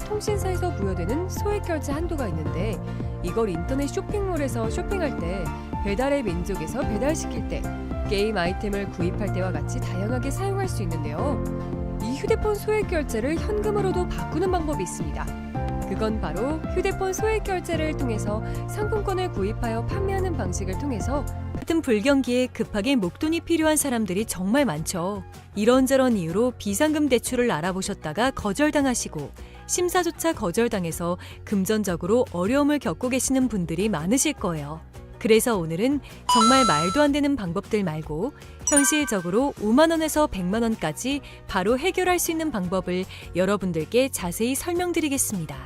통신사에서 부여되는 소액 결제 한도가 있는데 이걸 인터넷 쇼핑몰에서 쇼핑할 때, 배달의 민족에서 배달시킬 때, 게임 아이템을 구입할 때와 같이 다양하게 사용할 수 있는데요. 이 휴대폰 소액 결제를 현금으로도 바꾸는 방법이 있습니다. 그건 바로 휴대폰 소액 결제를 통해서 상품권을 구입하여 판매하는 방식을 통해서 같은 불경기에 급하게 목돈이 필요한 사람들이 정말 많죠. 이런저런 이유로 비상금 대출을 알아보셨다가 거절당하시고 심사조차 거절당해서 금전적으로 어려움을 겪고 계시는 분들이 많으실 거예요. 그래서 오늘은 정말 말도 안 되는 방법들 말고 현실적으로 5만 원에서 100만 원까지 바로 해결할 수 있는 방법을 여러분들께 자세히 설명드리겠습니다.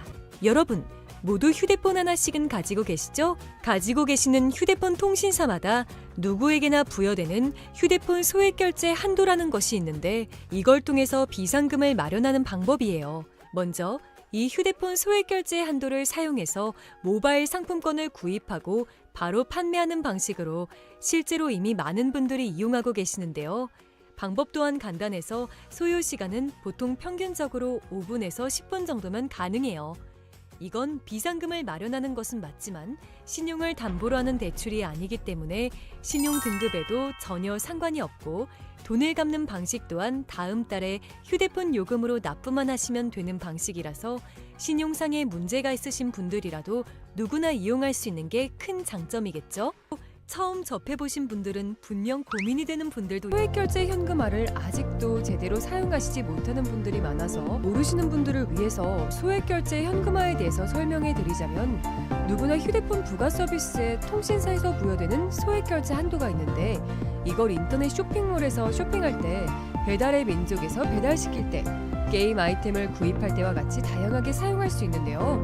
여러분, 모두 휴대폰 하나씩은 가지고 계시죠? 가지고 계시는 휴대폰 통신사마다 누구에게나 부여되는 휴대폰 소액 결제 한도라는 것이 있는데 이걸 통해서 비상금을 마련하는 방법이에요. 먼저 이 휴대폰 소액 결제 한도를 사용해서 모바일 상품권을 구입하고 바로 판매하는 방식으로 실제로 이미 많은 분들이 이용하고 계시는데요. 방법 또한 간단해서 소요 시간은 보통 평균적으로 5분에서 10분 정도면 가능해요. 이건 비상금을 마련하는 것은 맞지만 신용을 담보로 하는 대출이 아니기 때문에 신용 등급에도 전혀 상관이 없고 돈을 갚는 방식 또한 다음 달에 휴대폰 요금으로 납부만 하시면 되는 방식이라서 신용상의 문제가 있으신 분들이라도 누구나 이용할 수 있는 게 큰 장점이겠죠? 처음 접해보신 분들은 분명 고민이 되는 분들도 소액결제 현금화를 아직도 제대로 사용하시지 못하는 분들이 많아서 모르시는 분들을 위해서 소액결제 현금화에 대해서 설명해 드리자면, 누구나 휴대폰 부가 서비스에 통신사에서 부여되는 소액결제 한도가 있는데 이걸 인터넷 쇼핑몰에서 쇼핑할 때, 배달의 민족에서 배달시킬 때, 게임 아이템을 구입할 때와 같이 다양하게 사용할 수 있는데요.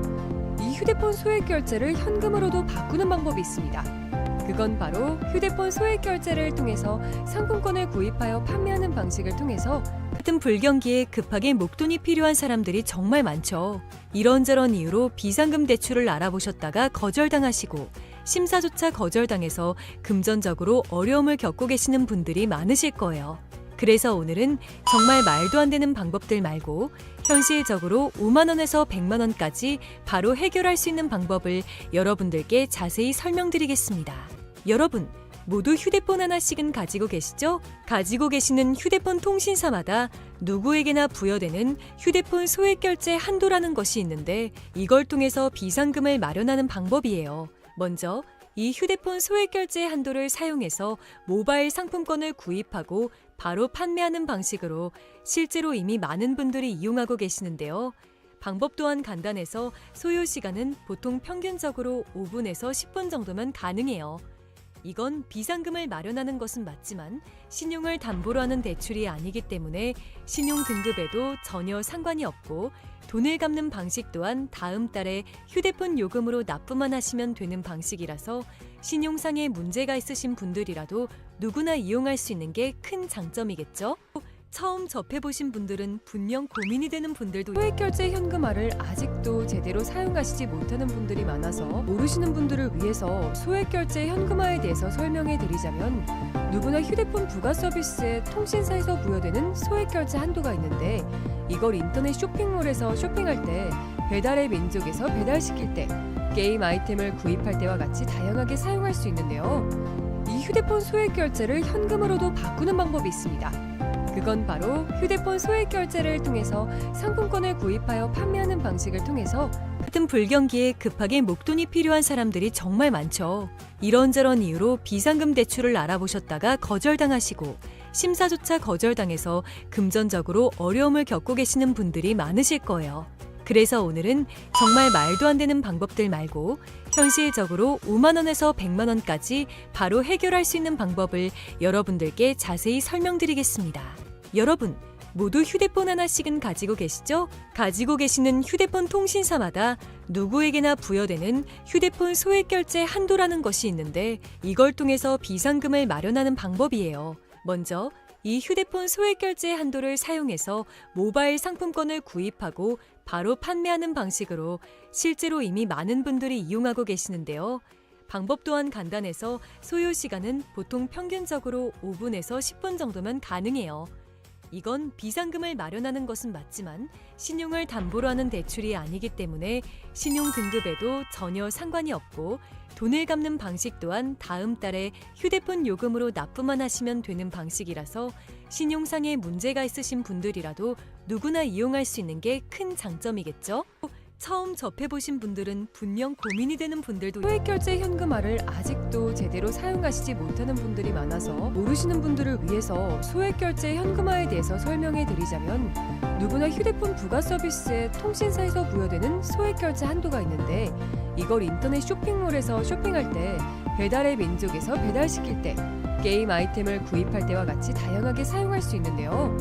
이 휴대폰 소액결제를 현금으로도 바꾸는 방법이 있습니다. 그건 바로 휴대폰 소액 결제를 통해서 상품권을 구입하여 판매하는 방식을 통해서 같은 불경기에 급하게 목돈이 필요한 사람들이 정말 많죠. 이런저런 이유로 비상금 대출을 알아보셨다가 거절당하시고 심사조차 거절당해서 금전적으로 어려움을 겪고 계시는 분들이 많으실 거예요. 그래서 오늘은 정말 말도 안 되는 방법들 말고 현실적으로 5만 원에서 100만 원까지 바로 해결할 수 있는 방법을 여러분들께 자세히 설명드리겠습니다. 여러분, 모두 휴대폰 하나씩은 가지고 계시죠? 가지고 계시는 휴대폰 통신사마다 누구에게나 부여되는 휴대폰 소액 결제 한도라는 것이 있는데 이걸 통해서 비상금을 마련하는 방법이에요. 먼저 이 휴대폰 소액 결제 한도를 사용해서 모바일 상품권을 구입하고 바로 판매하는 방식으로 실제로 이미 많은 분들이 이용하고 계시는데요. 방법 또한 간단해서 소요 시간은 보통 평균적으로 5분에서 10분 정도면 가능해요. 이건 비상금을 마련하는 것은 맞지만 신용을 담보로 하는 대출이 아니기 때문에 신용 등급에도 전혀 상관이 없고 돈을 갚는 방식 또한 다음 달에 휴대폰 요금으로 납부만 하시면 되는 방식이라서 신용상의 문제가 있으신 분들이라도 누구나 이용할 수 있는 게 큰 장점이겠죠? 처음 접해보신 분들은 분명 고민이 되는 분들도 소액결제 현금화를 아직도 제대로 사용하시지 못하는 분들이 많아서 모르시는 분들을 위해서 소액결제 현금화에 대해서 설명해 드리자면, 누구나 휴대폰 부가 서비스에 통신사에서 부여되는 소액결제 한도가 있는데 이걸 인터넷 쇼핑몰에서 쇼핑할 때, 배달의 민족에서 배달시킬 때, 게임 아이템을 구입할 때와 같이 다양하게 사용할 수 있는데요. 이 휴대폰 소액결제를 현금으로도 바꾸는 방법이 있습니다. 그건 바로 휴대폰 소액 결제를 통해서 상품권을 구입하여 판매하는 방식을 통해서 같은 불경기에 급하게 목돈이 필요한 사람들이 정말 많죠. 이런저런 이유로 비상금 대출을 알아보셨다가 거절당하시고 심사조차 거절당해서 금전적으로 어려움을 겪고 계시는 분들이 많으실 거예요. 그래서 오늘은 정말 말도 안 되는 방법들 말고 현실적으로 5만 원에서 100만 원까지 바로 해결할 수 있는 방법을 여러분들께 자세히 설명드리겠습니다. 여러분, 모두 휴대폰 하나씩은 가지고 계시죠? 가지고 계시는 휴대폰 통신사마다 누구에게나 부여되는 휴대폰 소액 결제 한도라는 것이 있는데 이걸 통해서 비상금을 마련하는 방법이에요. 먼저 이 휴대폰 소액 결제 한도를 사용해서 모바일 상품권을 구입하고 바로 판매하는 방식으로 실제로 이미 많은 분들이 이용하고 계시는데요. 방법 또한 간단해서 소요 시간은 보통 평균적으로 5분에서 10분 정도면 가능해요. 이건 비상금을 마련하는 것은 맞지만 신용을 담보로 하는 대출이 아니기 때문에 신용 등급에도 전혀 상관이 없고 돈을 갚는 방식 또한 다음 달에 휴대폰 요금으로 납부만 하시면 되는 방식이라서 신용상에 문제가 있으신 분들이라도 누구나 이용할 수 있는 게 큰 장점이겠죠? 처음 접해보신 분들은 분명 고민이 되는 분들도 소액결제 현금화를 아직도 제대로 사용하시지 못하는 분들이 많아서 모르시는 분들을 위해서 소액결제 현금화에 대해서 설명해 드리자면 누구나 휴대폰 부가 서비스에 통신사에서 부여되는 소액결제 한도가 있는데 이걸 인터넷 쇼핑몰에서 쇼핑할 때 배달의 민족에서 배달시킬 때 게임 아이템을 구입할 때와 같이 다양하게 사용할 수 있는데요.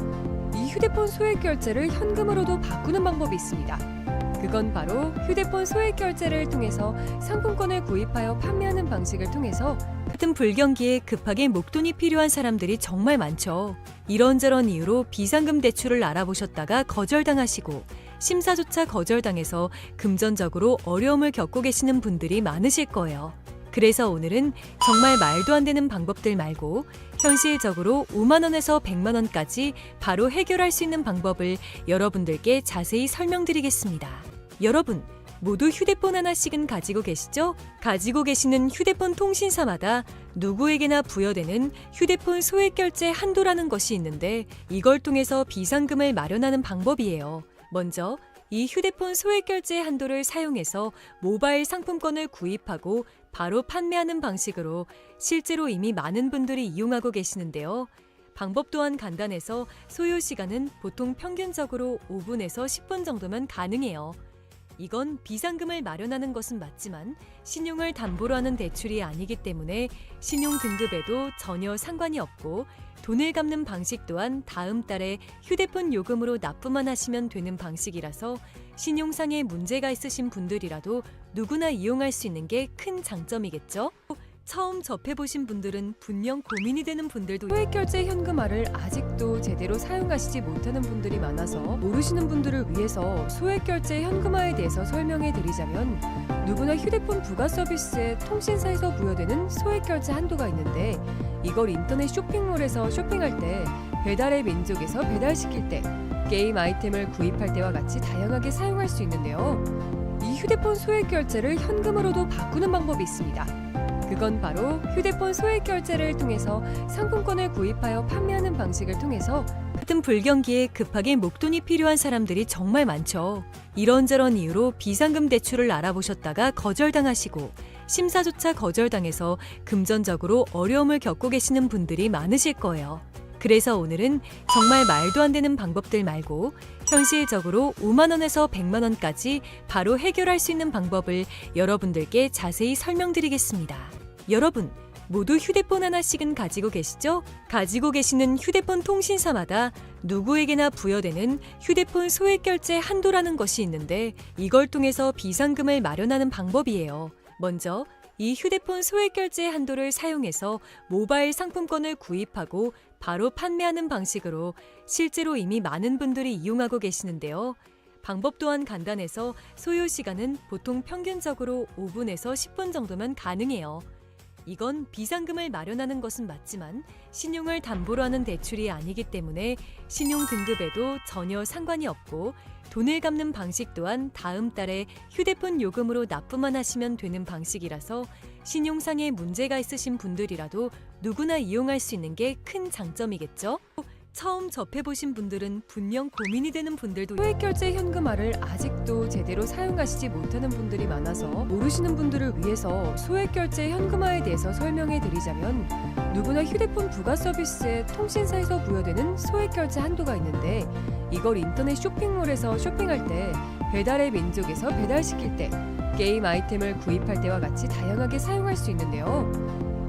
이 휴대폰 소액결제를 현금으로도 바꾸는 방법이 있습니다. 그건 바로 휴대폰 소액결제를 통해서 상품권을 구입하여 판매하는 방식을 통해서 같은 불경기에 급하게 목돈이 필요한 사람들이 정말 많죠. 이런저런 이유로 비상금 대출을 알아보셨다가 거절당하시고 심사조차 거절당해서 금전적으로 어려움을 겪고 계시는 분들이 많으실 거예요. 그래서 오늘은 정말 말도 안 되는 방법들 말고 현실적으로 5만 원에서 100만 원까지 바로 해결할 수 있는 방법을 여러분들께 자세히 설명드리겠습니다. 여러분, 모두 휴대폰 하나씩은 가지고 계시죠? 가지고 계시는 휴대폰 통신사마다 누구에게나 부여되는 휴대폰 소액결제 한도라는 것이 있는데 이걸 통해서 비상금을 마련하는 방법이에요. 먼저 이 휴대폰 소액결제 한도를 사용해서 모바일 상품권을 구입하고 바로 판매하는 방식으로 실제로 이미 많은 분들이 이용하고 계시는데요. 방법 또한 간단해서 소요 시간은 보통 평균적으로 5분에서 10분 정도면 가능해요. 이건 비상금을 마련하는 것은 맞지만 신용을 담보로 하는 대출이 아니기 때문에 신용 등급에도 전혀 상관이 없고 돈을 갚는 방식 또한 다음 달에 휴대폰 요금으로 납부만 하시면 되는 방식이라서 신용상에 문제가 있으신 분들이라도 누구나 이용할 수 있는 게 큰 장점이겠죠? 처음 접해보신 분들은 분명 고민이 되는 분들도 소액결제 현금화를 아직도 제대로 사용하시지 못하는 분들이 많아서 모르시는 분들을 위해서 소액결제 현금화에 대해서 설명해 드리자면 누구나 휴대폰 부가 서비스에 통신사에서 부여되는 소액결제 한도가 있는데 이걸 인터넷 쇼핑몰에서 쇼핑할 때 배달의 민족에서 배달시킬 때 게임 아이템을 구입할 때와 같이 다양하게 사용할 수 있는데요. 이 휴대폰 소액결제를 현금으로도 바꾸는 방법이 있습니다. 그건 바로 휴대폰 소액결제를 통해서 상품권을 구입하여 판매하는 방식을 통해서 같은 불경기에 급하게 목돈이 필요한 사람들이 정말 많죠. 이런저런 이유로 비상금 대출을 알아보셨다가 거절당하시고 심사조차 거절당해서 금전적으로 어려움을 겪고 계시는 분들이 많으실 거예요. 그래서 오늘은 정말 말도 안 되는 방법들 말고 현실적으로 5만 원에서 100만 원까지 바로 해결할 수 있는 방법을 여러분들께 자세히 설명드리겠습니다. 여러분, 모두 휴대폰 하나씩은 가지고 계시죠? 가지고 계시는 휴대폰 통신사마다 누구에게나 부여되는 휴대폰 소액결제 한도라는 것이 있는데 이걸 통해서 비상금을 마련하는 방법이에요. 먼저 이 휴대폰 소액결제 한도를 사용해서 모바일 상품권을 구입하고 바로 판매하는 방식으로 실제로 이미 많은 분들이 이용하고 계시는데요. 방법 또한 간단해서 소요 시간은 보통 평균적으로 5분에서 10분 정도면 가능해요. 이건 비상금을 마련하는 것은 맞지만 신용을 담보로 하는 대출이 아니기 때문에 신용 등급에도 전혀 상관이 없고 돈을 갚는 방식 또한 다음 달에 휴대폰 요금으로 납부만 하시면 되는 방식이라서 신용상에 문제가 있으신 분들이라도 누구나 이용할 수 있는 게 큰 장점이겠죠? 처음 접해보신 분들은 분명 고민이 되는 분들도 소액결제 현금화를 아직도 제대로 사용하시지 못하는 분들이 많아서 모르시는 분들을 위해서 소액결제 현금화에 대해서 설명해 드리자면 누구나 휴대폰 부가 서비스에 통신사에서 부여되는 소액결제 한도가 있는데 이걸 인터넷 쇼핑몰에서 쇼핑할 때 배달의 민족에서 배달시킬 때 게임 아이템을 구입할 때와 같이 다양하게 사용할 수 있는데요.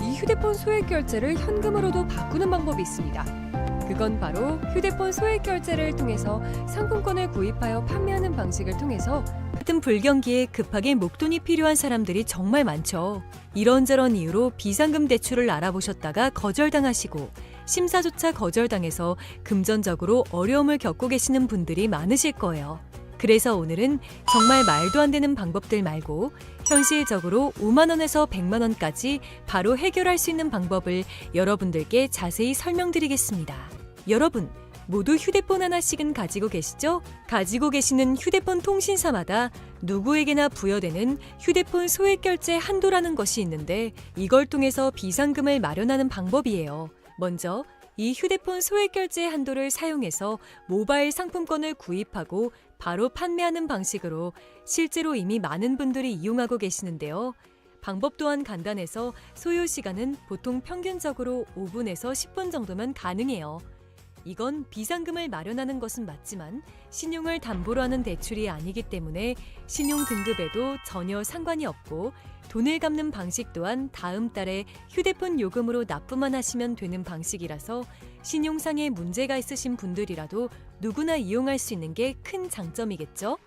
이 휴대폰 소액결제를 현금으로도 바꾸는 방법이 있습니다. 그건 바로 휴대폰 소액결제를 통해서 상품권을 구입하여 판매하는 방식을 통해서 같은 불경기에 급하게 목돈이 필요한 사람들이 정말 많죠. 이런저런 이유로 비상금 대출을 알아보셨다가 거절당하시고 심사조차 거절당해서 금전적으로 어려움을 겪고 계시는 분들이 많으실 거예요. 그래서 오늘은 정말 말도 안 되는 방법들 말고 현실적으로 5만 원에서 100만 원까지 바로 해결할 수 있는 방법을 여러분들께 자세히 설명드리겠습니다. 여러분, 모두 휴대폰 하나씩은 가지고 계시죠? 가지고 계시는 휴대폰 통신사마다 누구에게나 부여되는 휴대폰 소액결제 한도라는 것이 있는데 이걸 통해서 비상금을 마련하는 방법이에요. 먼저 이 휴대폰 소액결제 한도를 사용해서 모바일 상품권을 구입하고 바로 판매하는 방식으로 실제로 이미 많은 분들이 이용하고 계시는데요. 방법 또한 간단해서 소요 시간은 보통 평균적으로 5분에서 10분 정도면 가능해요. 이건 비상금을 마련하는 것은 맞지만 신용을 담보로 하는 대출이 아니기 때문에 신용 등급에도 전혀 상관이 없고 돈을 갚는 방식 또한 다음 달에 휴대폰 요금으로 납부만 하시면 되는 방식이라서 신용상에 문제가 있으신 분들이라도 누구나 이용할 수 있는 게 큰 장점이겠죠?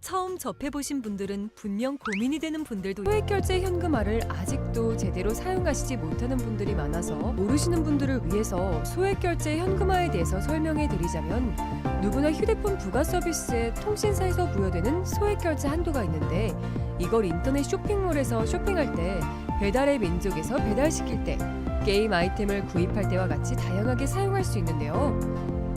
처음 접해보신 분들은 분명 고민이 되는 분들도 소액결제 현금화를 아직도 제대로 사용하시지 못하는 분들이 많아서 모르시는 분들을 위해서 소액결제 현금화에 대해서 설명해 드리자면 누구나 휴대폰 부가 서비스에 통신사에서 부여되는 소액결제 한도가 있는데 이걸 인터넷 쇼핑몰에서 쇼핑할 때 배달의 민족에서 배달시킬 때 게임 아이템을 구입할 때와 같이 다양하게 사용할 수 있는데요.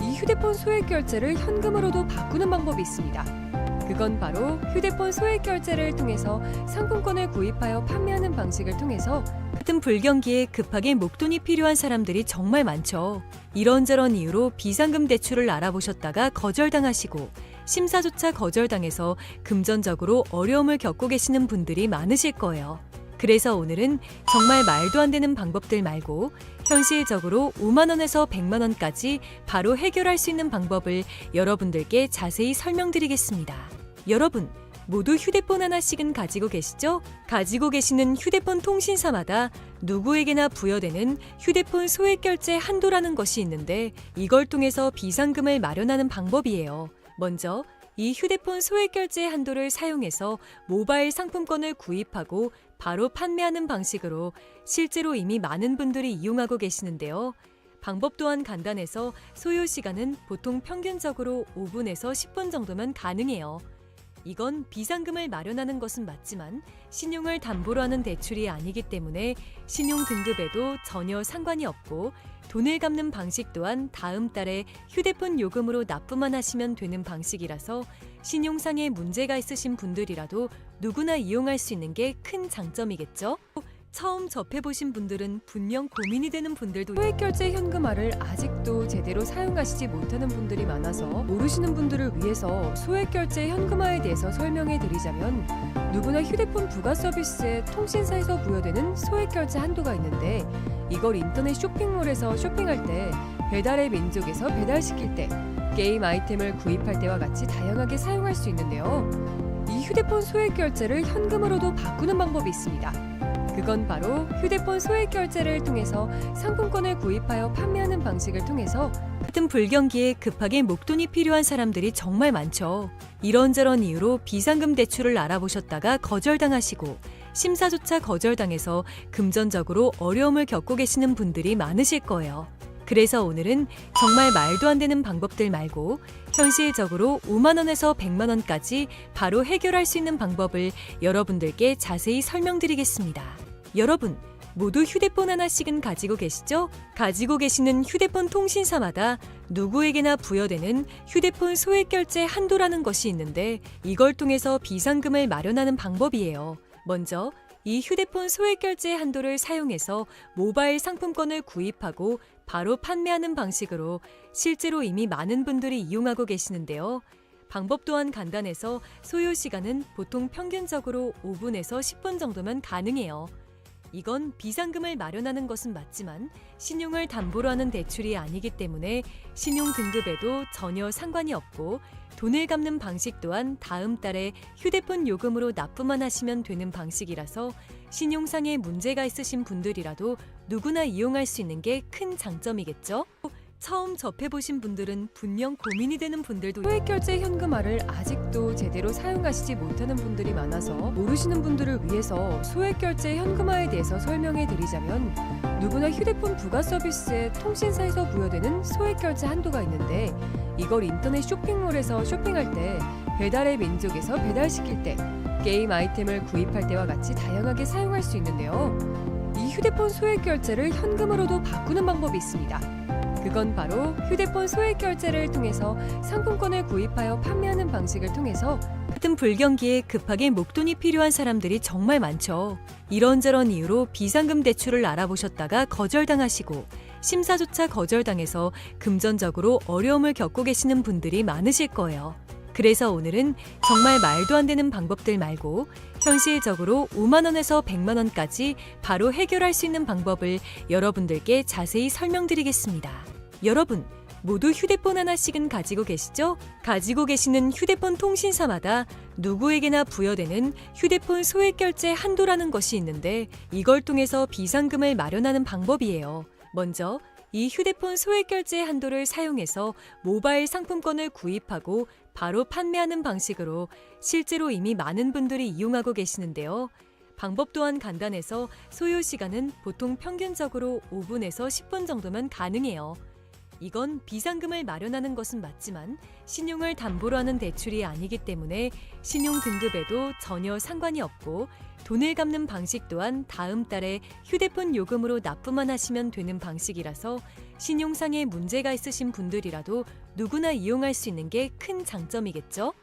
이 휴대폰 소액결제를 현금으로도 바꾸는 방법이 있습니다. 그건 바로 휴대폰 소액결제를 통해서 상품권을 구입하여 판매하는 방식을 통해서 같은 불경기에 급하게 목돈이 필요한 사람들이 정말 많죠. 이런저런 이유로 비상금 대출을 알아보셨다가 거절당하시고 심사조차 거절당해서 금전적으로 어려움을 겪고 계시는 분들이 많으실 거예요. 그래서 오늘은 정말 말도 안 되는 방법들 말고 현실적으로 5만 원에서 100만 원까지 바로 해결할 수 있는 방법을 여러분들께 자세히 설명드리겠습니다. 여러분, 모두 휴대폰 하나씩은 가지고 계시죠? 가지고 계시는 휴대폰 통신사마다 누구에게나 부여되는 휴대폰 소액결제 한도라는 것이 있는데 이걸 통해서 비상금을 마련하는 방법이에요. 먼저 이 휴대폰 소액결제 한도를 사용해서 모바일 상품권을 구입하고 바로 판매하는 방식으로 실제로 이미 많은 분들이 이용하고 계시는데요. 방법 또한 간단해서 소요 시간은 보통 평균적으로 5분에서 10분 정도면 가능해요. 이건 비상금을 마련하는 것은 맞지만 신용을 담보로 하는 대출이 아니기 때문에 신용 등급에도 전혀 상관이 없고 돈을 갚는 방식 또한 다음 달에 휴대폰 요금으로 납부만 하시면 되는 방식이라서 신용상에 문제가 있으신 분들이라도 누구나 이용할 수 있는 게 큰 장점이겠죠? 처음 접해보신 분들은 분명 고민이 되는 분들도 소액결제 현금화를 아직도 제대로 사용하시지 못하는 분들이 많아서 모르시는 분들을 위해서 소액결제 현금화에 대해서 설명해 드리자면 누구나 휴대폰 부가 서비스에 통신사에서 부여되는 소액결제 한도가 있는데 이걸 인터넷 쇼핑몰에서 쇼핑할 때 배달의 민족에서 배달시킬 때 게임 아이템을 구입할 때와 같이 다양하게 사용할 수 있는데요. 이 휴대폰 소액결제를 현금으로도 바꾸는 방법이 있습니다. 그건 바로 휴대폰 소액결제를 통해서 상품권을 구입하여 판매하는 방식을 통해서 같은 불경기에 급하게 목돈이 필요한 사람들이 정말 많죠. 이런저런 이유로 비상금 대출을 알아보셨다가 거절당하시고 심사조차 거절당해서 금전적으로 어려움을 겪고 계시는 분들이 많으실 거예요. 그래서 오늘은 정말 말도 안 되는 방법들 말고 현실적으로 5만 원에서 100만 원까지 바로 해결할 수 있는 방법을 여러분들께 자세히 설명드리겠습니다. 여러분, 모두 휴대폰 하나씩은 가지고 계시죠? 가지고 계시는 휴대폰 통신사마다 누구에게나 부여되는 휴대폰 소액결제 한도라는 것이 있는데 이걸 통해서 비상금을 마련하는 방법이에요. 먼저 이 휴대폰 소액결제 한도를 사용해서 모바일 상품권을 구입하고 바로 판매하는 방식으로 실제로 이미 많은 분들이 이용하고 계시는데요. 방법 또한 간단해서 소요 시간은 보통 평균적으로 5분에서 10분 정도면 가능해요. 이건 비상금을 마련하는 것은 맞지만 신용을 담보로 하는 대출이 아니기 때문에 신용 등급에도 전혀 상관이 없고 돈을 갚는 방식 또한 다음 달에 휴대폰 요금으로 납부만 하시면 되는 방식이라서 신용상에 문제가 있으신 분들이라도 누구나 이용할 수 있는 게 큰 장점이겠죠? 처음 접해보신 분들은 분명 고민이 되는 분들도 소액결제 현금화를 아직도 제대로 사용하시지 못하는 분들이 많아서 모르시는 분들을 위해서 소액결제 현금화에 대해서 설명해 드리자면 누구나 휴대폰 부가 서비스에 통신사에서 부여되는 소액결제 한도가 있는데 이걸 인터넷 쇼핑몰에서 쇼핑할 때 배달의 민족에서 배달시킬 때 게임 아이템을 구입할 때와 같이 다양하게 사용할 수 있는데요. 이 휴대폰 소액결제를 현금으로도 바꾸는 방법이 있습니다. 그건 바로 휴대폰 소액 결제를 통해서 상품권을 구입하여 판매하는 방식을 통해서 같은 불경기에 급하게 목돈이 필요한 사람들이 정말 많죠. 이런저런 이유로 비상금 대출을 알아보셨다가 거절당하시고 심사조차 거절당해서 금전적으로 어려움을 겪고 계시는 분들이 많으실 거예요. 그래서 오늘은 정말 말도 안 되는 방법들 말고 현실적으로 5만 원에서 100만 원까지 바로 해결할 수 있는 방법을 여러분들께 자세히 설명드리겠습니다. 여러분, 모두 휴대폰 하나씩은 가지고 계시죠? 가지고 계시는 휴대폰 통신사마다 누구에게나 부여되는 휴대폰 소액 결제 한도라는 것이 있는데 이걸 통해서 비상금을 마련하는 방법이에요. 먼저 이 휴대폰 소액 결제 한도를 사용해서 모바일 상품권을 구입하고 바로 판매하는 방식으로 실제로 이미 많은 분들이 이용하고 계시는데요. 방법 또한 간단해서 소요 시간은 보통 평균적으로 5분에서 10분 정도면 가능해요. 이건 비상금을 마련하는 것은 맞지만 신용을 담보로 하는 대출이 아니기 때문에 신용 등급에도 전혀 상관이 없고 돈을 갚는 방식 또한 다음 달에 휴대폰 요금으로 납부만 하시면 되는 방식이라서 신용상의 문제가 있으신 분들이라도 누구나 이용할 수 있는 게 큰 장점이겠죠?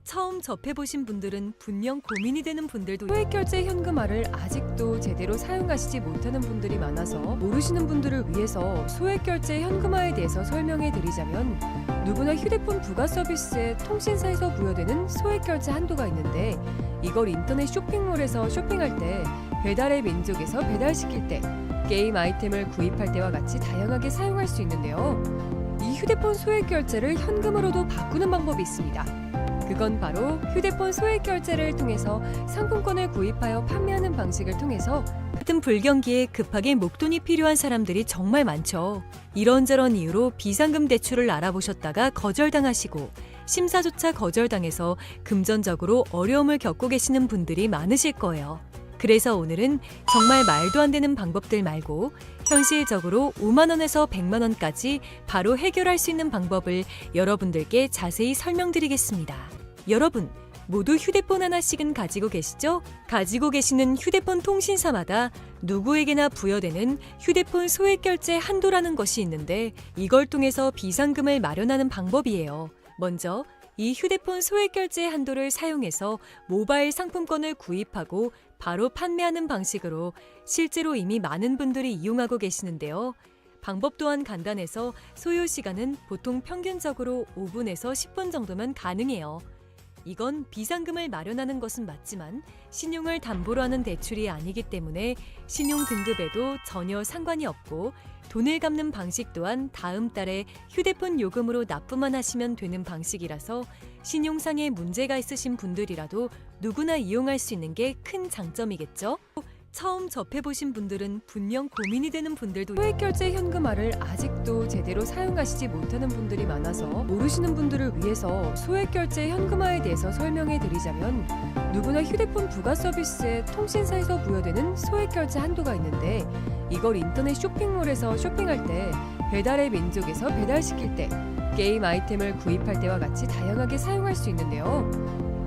처음 접해보신 분들은 분명 고민이 되는 분들도 소액 결제 현금화를 아직도 제대로 사용하시지 못하는 분들이 많아서 모르시는 분들을 위해서 소액 결제 현금화에 대해서 설명해 드리자면 누구나 휴대폰 부가 서비스에 통신사에서 부여되는 소액 결제 한도가 있는데 이걸 인터넷 쇼핑몰에서 쇼핑할 때 배달의 민족에서 배달시킬 때 게임 아이템을 구입할 때와 같이 다양하게 사용할 수 있는데요. 이 휴대폰 소액 결제를 현금으로도 바꾸는 방법이 있습니다. 그건 바로 휴대폰 소액 결제를 통해서 상품권을 구입하여 판매하는 방식을 통해서 같은 불경기에 급하게 목돈이 필요한 사람들이 정말 많죠. 이런저런 이유로 비상금 대출을 알아보셨다가 거절당하시고 심사조차 거절당해서 금전적으로 어려움을 겪고 계시는 분들이 많으실 거예요. 그래서 오늘은 정말 말도 안 되는 방법들 말고 현실적으로 5만 원에서 100만 원까지 바로 해결할 수 있는 방법을 여러분들께 자세히 설명드리겠습니다. 여러분, 모두 휴대폰 하나씩은 가지고 계시죠? 가지고 계시는 휴대폰 통신사마다 누구에게나 부여되는 휴대폰 소액 결제 한도라는 것이 있는데 이걸 통해서 비상금을 마련하는 방법이에요. 먼저 이 휴대폰 소액 결제 한도를 사용해서 모바일 상품권을 구입하고 바로 판매하는 방식으로 실제로 이미 많은 분들이 이용하고 계시는데요. 방법 또한 간단해서 소요 시간은 보통 평균적으로 5분에서 10분 정도면 가능해요. 이건 비상금을 마련하는 것은 맞지만 신용을 담보로 하는 대출이 아니기 때문에 신용 등급에도 전혀 상관이 없고 돈을 갚는 방식 또한 다음 달에 휴대폰 요금으로 납부만 하시면 되는 방식이라서 신용상의 문제가 있으신 분들이라도 누구나 이용할 수 있는 게 큰 장점이겠죠? 처음 접해보신 분들은 분명 고민이 되는 분들도 소액 결제 현금화를 아직도 제대로 사용하시지 못하는 분들이 많아서 모르시는 분들을 위해서 소액 결제 현금화에 대해서 설명해 드리자면 누구나 휴대폰 부가 서비스에 통신사에서 부여되는 소액 결제 한도가 있는데 이걸 인터넷 쇼핑몰에서 쇼핑할 때 배달의 민족에서 배달시킬 때 게임 아이템을 구입할 때와 같이 다양하게 사용할 수 있는데요.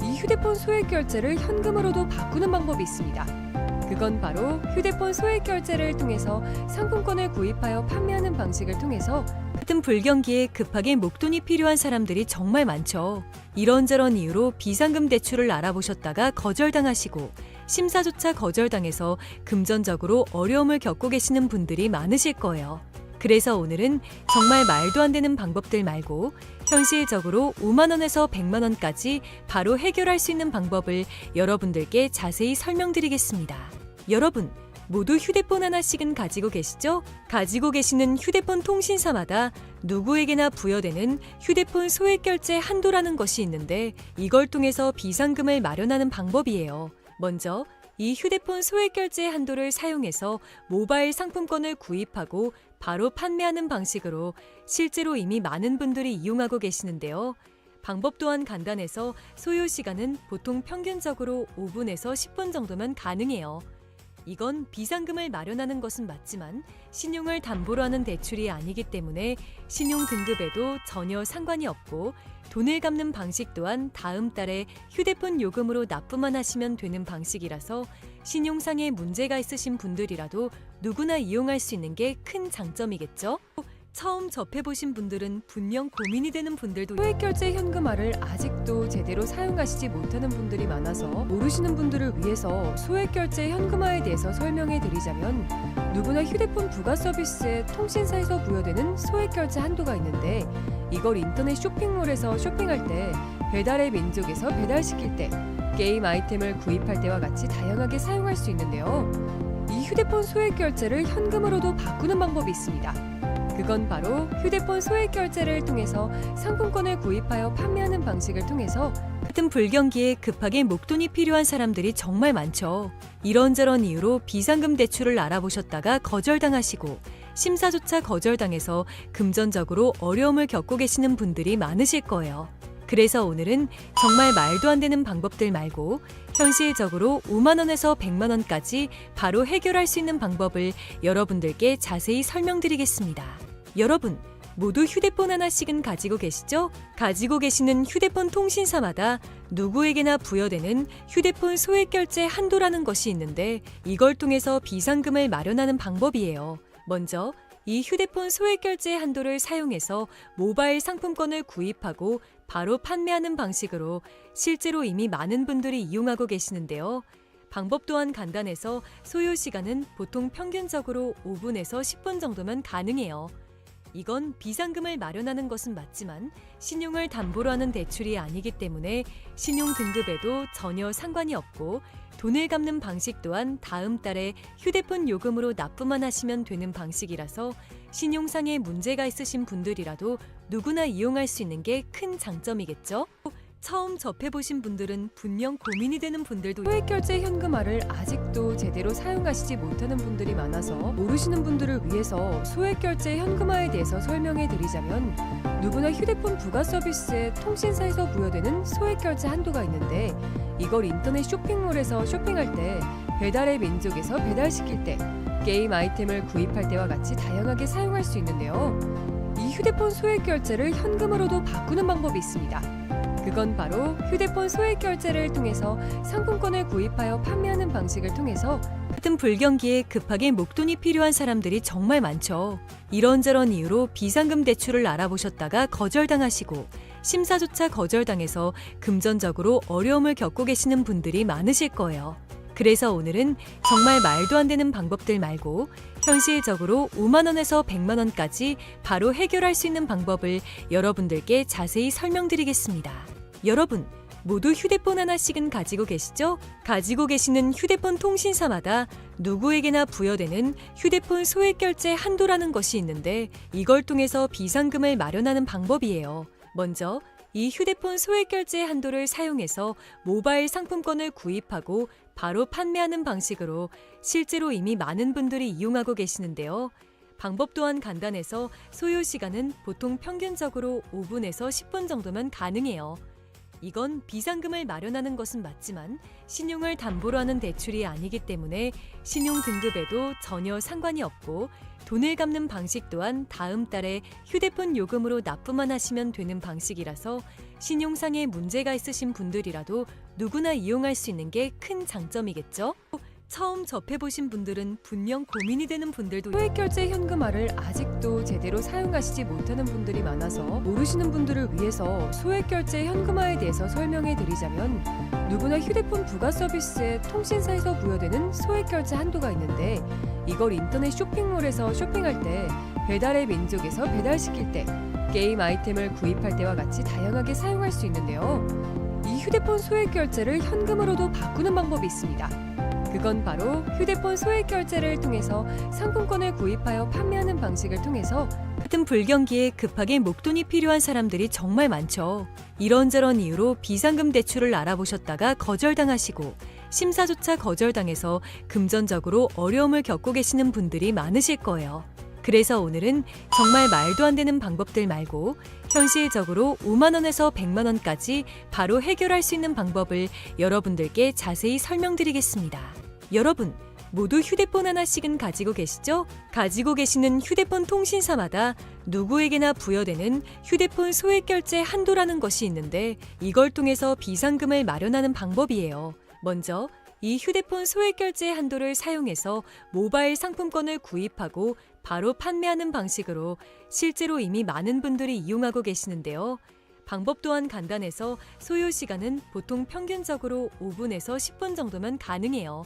이 휴대폰 소액 결제를 현금으로도 바꾸는 방법이 있습니다. 그건 바로 휴대폰 소액 결제를 통해서 상품권을 구입하여 판매하는 방식을 통해서 같은 불경기에 급하게 목돈이 필요한 사람들이 정말 많죠. 이런저런 이유로 비상금 대출을 알아보셨다가 거절당하시고 심사조차 거절당해서 금전적으로 어려움을 겪고 계시는 분들이 많으실 거예요. 그래서 오늘은 정말 말도 안 되는 방법들 말고 현실적으로 5만 원에서 100만 원까지 바로 해결할 수 있는 방법을 여러분들께 자세히 설명드리겠습니다. 여러분, 모두 휴대폰 하나씩은 가지고 계시죠? 가지고 계시는 휴대폰 통신사마다 누구에게나 부여되는 휴대폰 소액 결제 한도라는 것이 있는데 이걸 통해서 비상금을 마련하는 방법이에요. 먼저 이 휴대폰 소액 결제 한도를 사용해서 모바일 상품권을 구입하고 바로 판매하는 방식으로 실제로 이미 많은 분들이 이용하고 계시는데요. 방법 또한 간단해서 소요 시간은 보통 평균적으로 5분에서 10분 정도면 가능해요. 이건 비상금을 마련하는 것은 맞지만 신용을 담보로 하는 대출이 아니기 때문에 신용 등급에도 전혀 상관이 없고 돈을 갚는 방식 또한 다음 달에 휴대폰 요금으로 납부만 하시면 되는 방식이라서 신용상의 문제가 있으신 분들이라도 누구나 이용할 수 있는 게 큰 장점이겠죠? 처음 접해보신 분들은 분명 고민이 되는 분들도 소액결제 현금화를 아직도 제대로 사용하시지 못하는 분들이 많아서 모르시는 분들을 위해서 소액결제 현금화에 대해서 설명해 드리자면, 누구나 휴대폰 부가 서비스에 통신사에서 부여되는 소액결제 한도가 있는데, 이걸 인터넷 쇼핑몰에서 쇼핑할 때, 배달의 민족에서 배달시킬 때, 게임 아이템을 구입할 때와 같이 다양하게 사용할 수 있는데요. 이 휴대폰 소액결제를 현금으로도 바꾸는 방법이 있습니다. 그건 바로 휴대폰 소액결제를 통해서 상품권을 구입하여 판매하는 방식을 통해서 같은 불경기에 급하게 목돈이 필요한 사람들이 정말 많죠. 이런저런 이유로 비상금 대출을 알아보셨다가 거절당하시고 심사조차 거절당해서 금전적으로 어려움을 겪고 계시는 분들이 많으실 거예요. 그래서 오늘은 정말 말도 안 되는 방법들 말고 현실적으로 5만 원에서 100만 원까지 바로 해결할 수 있는 방법을 여러분들께 자세히 설명드리겠습니다. 여러분, 모두 휴대폰 하나씩은 가지고 계시죠? 가지고 계시는 휴대폰 통신사마다 누구에게나 부여되는 휴대폰 소액결제 한도라는 것이 있는데, 이걸 통해서 비상금을 마련하는 방법이에요. 먼저 이 휴대폰 소액결제 한도를 사용해서 모바일 상품권을 구입하고 바로 판매하는 방식으로 실제로 이미 많은 분들이 이용하고 계시는데요. 방법 또한 간단해서 소요 시간은 보통 평균적으로 5분에서 10분 정도면 가능해요. 이건 비상금을 마련하는 것은 맞지만 신용을 담보로 하는 대출이 아니기 때문에 신용 등급에도 전혀 상관이 없고, 돈을 갚는 방식 또한 다음 달에 휴대폰 요금으로 납부만 하시면 되는 방식이라서 신용상의 문제가 있으신 분들이라도 누구나 이용할 수 있는 게 큰 장점이겠죠? 처음 접해보신 분들은 분명 고민이 되는 분들도 소액결제 현금화를 아직도 제대로 사용하시지 못하는 분들이 많아서 모르시는 분들을 위해서 소액결제 현금화에 대해서 설명해 드리자면, 누구나 휴대폰 부가 서비스에 통신사에서 부여되는 소액결제 한도가 있는데, 이걸 인터넷 쇼핑몰에서 쇼핑할 때, 배달의 민족에서 배달시킬 때, 게임 아이템을 구입할 때와 같이 다양하게 사용할 수 있는데요. 이 휴대폰 소액결제를 현금으로도 바꾸는 방법이 있습니다. 그건 바로 휴대폰 소액결제를 통해서 상품권을 구입하여 판매하는 방식을 통해서 같은 불경기에 급하게 목돈이 필요한 사람들이 정말 많죠. 이런저런 이유로 비상금 대출을 알아보셨다가 거절당하시고 심사조차 거절당해서 금전적으로 어려움을 겪고 계시는 분들이 많으실 거예요. 그래서 오늘은 정말 말도 안 되는 방법들 말고 현실적으로 5만 원에서 100만 원까지 바로 해결할 수 있는 방법을 여러분들께 자세히 설명드리겠습니다. 여러분, 모두 휴대폰 하나씩은 가지고 계시죠? 가지고 계시는 휴대폰 통신사마다 누구에게나 부여되는 휴대폰 소액결제 한도라는 것이 있는데, 이걸 통해서 비상금을 마련하는 방법이에요. 먼저 이 휴대폰 소액결제 한도를 사용해서 모바일 상품권을 구입하고 바로 판매하는 방식으로 실제로 이미 많은 분들이 이용하고 계시는데요. 방법 또한 간단해서 소요 시간은 보통 평균적으로 5분에서 10분 정도면 가능해요. 이건 비상금을 마련하는 것은 맞지만 신용을 담보로 하는 대출이 아니기 때문에 신용 등급에도 전혀 상관이 없고, 돈을 갚는 방식 또한 다음 달에 휴대폰 요금으로 납부만 하시면 되는 방식이라서 신용상의 문제가 있으신 분들이라도 누구나 이용할 수 있는 게 큰 장점이겠죠? 처음 접해보신 분들은 분명 고민이 되는 분들도 소액결제 현금화를 아직도 제대로 사용하시지 못하는 분들이 많아서 모르시는 분들을 위해서 소액결제 현금화에 대해서 설명해 드리자면, 누구나 휴대폰 부가 서비스에 통신사에서 부여되는 소액결제 한도가 있는데, 이걸 인터넷 쇼핑몰에서 쇼핑할 때, 배달의 민족에서 배달시킬 때, 게임 아이템을 구입할 때와 같이 다양하게 사용할 수 있는데요. 이 휴대폰 소액결제를 현금으로도 바꾸는 방법이 있습니다. 그건 바로 휴대폰 소액결제를 통해서 상품권을 구입하여 판매하는 방식을 통해서 같은 불경기에 급하게 목돈이 필요한 사람들이 정말 많죠. 이런저런 이유로 비상금 대출을 알아보셨다가 거절당하시고 심사조차 거절당해서 금전적으로 어려움을 겪고 계시는 분들이 많으실 거예요. 그래서 오늘은 정말 말도 안 되는 방법들 말고 현실적으로 5만 원에서 100만 원까지 바로 해결할 수 있는 방법을 여러분들께 자세히 설명드리겠습니다. 여러분, 모두 휴대폰 하나씩은 가지고 계시죠? 가지고 계시는 휴대폰 통신사마다 누구에게나 부여되는 휴대폰 소액결제 한도라는 것이 있는데, 이걸 통해서 비상금을 마련하는 방법이에요. 먼저 이 휴대폰 소액결제 한도를 사용해서 모바일 상품권을 구입하고 바로 판매하는 방식으로 실제로 이미 많은 분들이 이용하고 계시는데요. 방법 또한 간단해서 소요 시간은 보통 평균적으로 5분에서 10분 정도면 가능해요.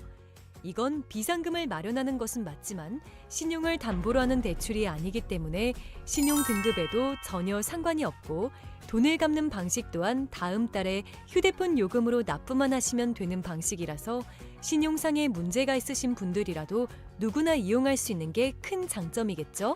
이건 비상금을 마련하는 것은 맞지만 신용을 담보로 하는 대출이 아니기 때문에 신용 등급에도 전혀 상관이 없고 돈을 갚는 방식 또한 다음 달에 휴대폰 요금으로 납부만 하시면 되는 방식이라서 신용상의 문제가 있으신 분들이라도 누구나 이용할 수 있는 게 큰 장점이겠죠?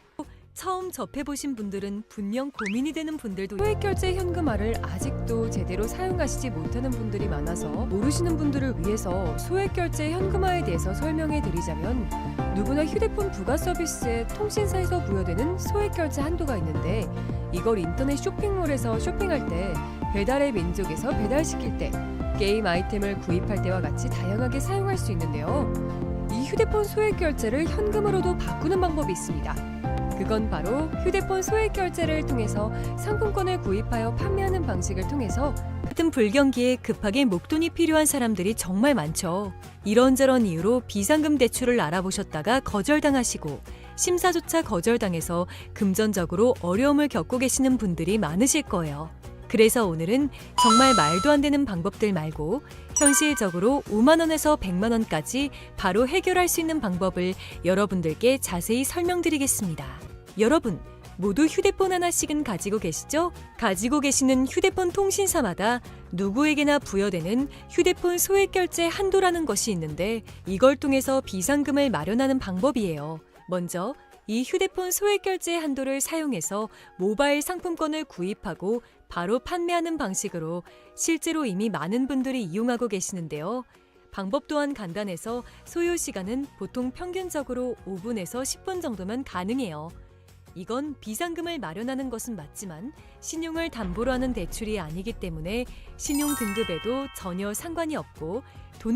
처음 접해보신 분들은 분명 고민이 되는 분들도 소액결제 현금화를 아직도 제대로 사용하시지 못하는 분들이 많아서 모르시는 분들을 위해서 소액결제 현금화에 대해서 설명해 드리자면 누구나 휴대폰 부가 서비스에 통신사에서 부여되는 소액결제 한도가 있는데 이걸 인터넷 쇼핑몰에서 쇼핑할 때 배달의 민족에서 배달시킬 때 게임 아이템을 구입할 때와 같이 다양하게 사용할 수 있는데요. 이 휴대폰 소액결제를 현금으로도 바꾸는 방법이 있습니다. 그건 바로 휴대폰 소액결제를 통해서 상품권을 구입하여 판매하는 방식을 통해서 같은 불경기에 급하게 목돈이 필요한 사람들이 정말 많죠. 이런저런 이유로 비상금 대출을 알아보셨다가 거절당하시고 심사조차 거절당해서 금전적으로 어려움을 겪고 계시는 분들이 많으실 거예요. 그래서 오늘은 정말 말도 안 되는 방법들 말고 현실적으로 5만 원에서 100만 원까지 바로 해결할 수 있는 방법을 여러분들께 자세히 설명드리겠습니다. 여러분, 모두 휴대폰 하나씩은 가지고 계시죠? 가지고 계시는 휴대폰 통신사마다 누구에게나 부여되는 휴대폰 소액결제 한도라는 것이 있는데 이걸 통해서 비상금을 마련하는 방법이에요. 먼저 이 휴대폰 소액결제 한도를 사용해서 모바일 상품권을 구입하고 바로 판매하는 방식으로 실제로 이미 많은 분들이 이용하고 계시는데요. 방법 또한 간단해서 소요 시간은 보통 평균적으로 5분에서 10분 정도면 가능해요. 이건 비상금을 마련하는 것은 맞지만 신용을 담보로 하는 대출이 아니기 때문에 신용 등급에도 전혀 상관이 없고 돈을